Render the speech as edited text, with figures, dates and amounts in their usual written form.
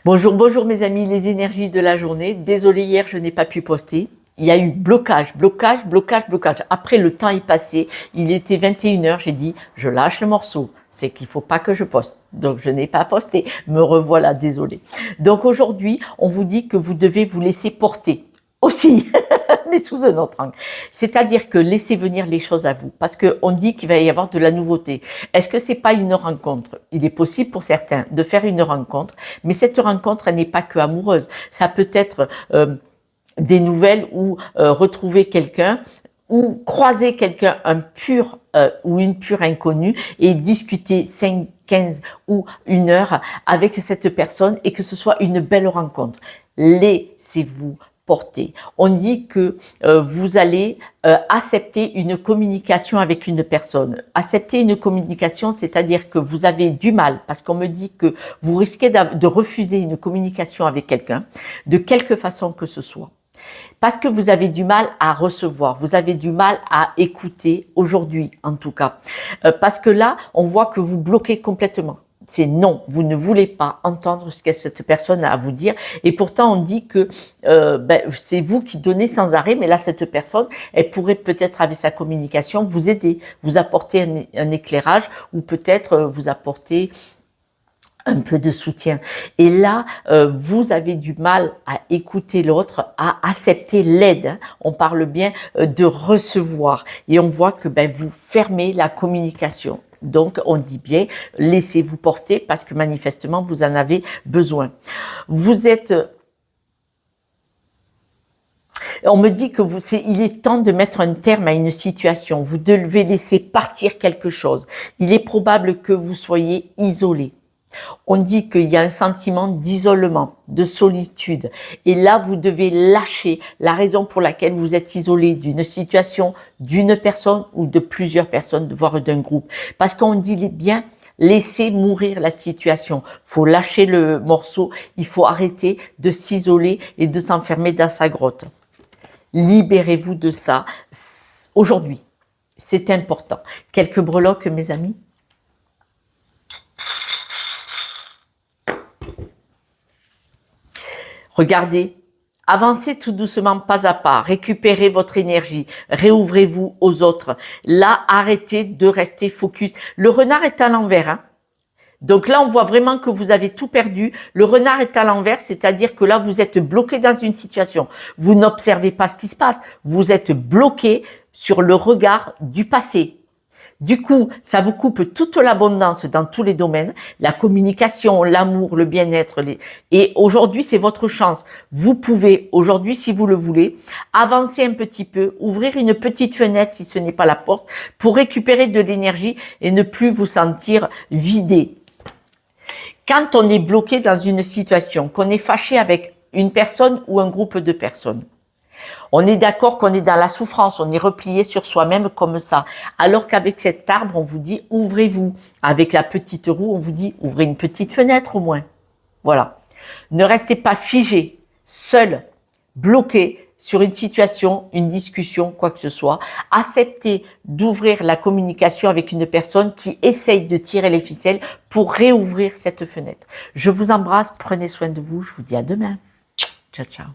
Bonjour, bonjour mes amis, les énergies de la journée. Désolée, hier, je n'ai pas pu poster. Il y a eu blocage. Après, le temps est passé. Il était 21h. J'ai dit, je lâche le morceau. C'est qu'il faut pas que je poste. Donc, je n'ai pas posté. Me revoilà, désolée. Donc, aujourd'hui, on vous dit que vous devez vous laisser porter. Aussi, mais sous un autre angle. C'est-à-dire que laissez venir les choses à vous. Parce qu'on dit qu'il va y avoir de la nouveauté. Est-ce que c'est pas une rencontre? Il est possible pour certains de faire une rencontre, mais cette rencontre, elle n'est pas que amoureuse. Ça peut être des nouvelles ou retrouver quelqu'un ou croiser quelqu'un, un pur ou une pure inconnue et discuter 5, 15 ou 1 heure avec cette personne et que ce soit une belle rencontre. Laissez-vous porter. On dit que vous allez accepter une communication avec une personne. Accepter une communication, c'est-à-dire que vous avez du mal, parce qu'on me dit que vous risquez de refuser une communication avec quelqu'un, de quelque façon que ce soit. Parce que vous avez du mal à recevoir, vous avez du mal à écouter aujourd'hui en tout cas. Parce que là, on voit que vous bloquez complètement. C'est non, vous ne voulez pas entendre ce que cette personne a à vous dire. Et pourtant, on dit que c'est vous qui donnez sans arrêt, mais là, cette personne, elle pourrait peut-être avec sa communication vous aider, vous apporter un éclairage ou peut-être vous apporter un peu de soutien. Et là, vous avez du mal à écouter l'autre, à accepter l'aide. Hein. On parle bien de recevoir. Et on voit que vous fermez la communication. Donc, on dit bien, laissez-vous porter parce que manifestement, vous en avez besoin. Vous êtes... On me dit que il est temps de mettre un terme à une situation. Vous devez laisser partir quelque chose. Il est probable que vous soyez isolé. On dit qu'il y a un sentiment d'isolement, de solitude. Et là, vous devez lâcher la raison pour laquelle vous êtes isolé d'une situation, d'une personne ou de plusieurs personnes, voire d'un groupe. Parce qu'on dit bien, laissez mourir la situation. Faut lâcher le morceau. Il faut arrêter de s'isoler et de s'enfermer dans sa grotte. Libérez-vous de ça aujourd'hui. C'est important. Quelques breloques, mes amis? Regardez, avancez tout doucement, pas à pas, récupérez votre énergie, réouvrez-vous aux autres. Là, arrêtez de rester focus. Le renard est à l'envers. Hein. Donc là, on voit vraiment que vous avez tout perdu. Le renard est à l'envers, c'est-à-dire que là, vous êtes bloqué dans une situation. Vous n'observez pas ce qui se passe. Vous êtes bloqué sur le regard du passé. Du coup, ça vous coupe toute l'abondance dans tous les domaines, la communication, l'amour, le bien-être. Et aujourd'hui, c'est votre chance. Vous pouvez, aujourd'hui, si vous le voulez, avancer un petit peu, ouvrir une petite fenêtre, si ce n'est pas la porte, pour récupérer de l'énergie et ne plus vous sentir vidé. Quand on est bloqué dans une situation, qu'on est fâché avec une personne ou un groupe de personnes, on est d'accord qu'on est dans la souffrance, on est replié sur soi-même comme ça. Alors qu'avec cet arbre, on vous dit ouvrez-vous. Avec la petite roue, on vous dit ouvrez une petite fenêtre au moins. Voilà. Ne restez pas figé, seul, bloqué sur une situation, une discussion, quoi que ce soit. Acceptez d'ouvrir la communication avec une personne qui essaye de tirer les ficelles pour réouvrir cette fenêtre. Je vous embrasse, prenez soin de vous, je vous dis à demain. Ciao, ciao.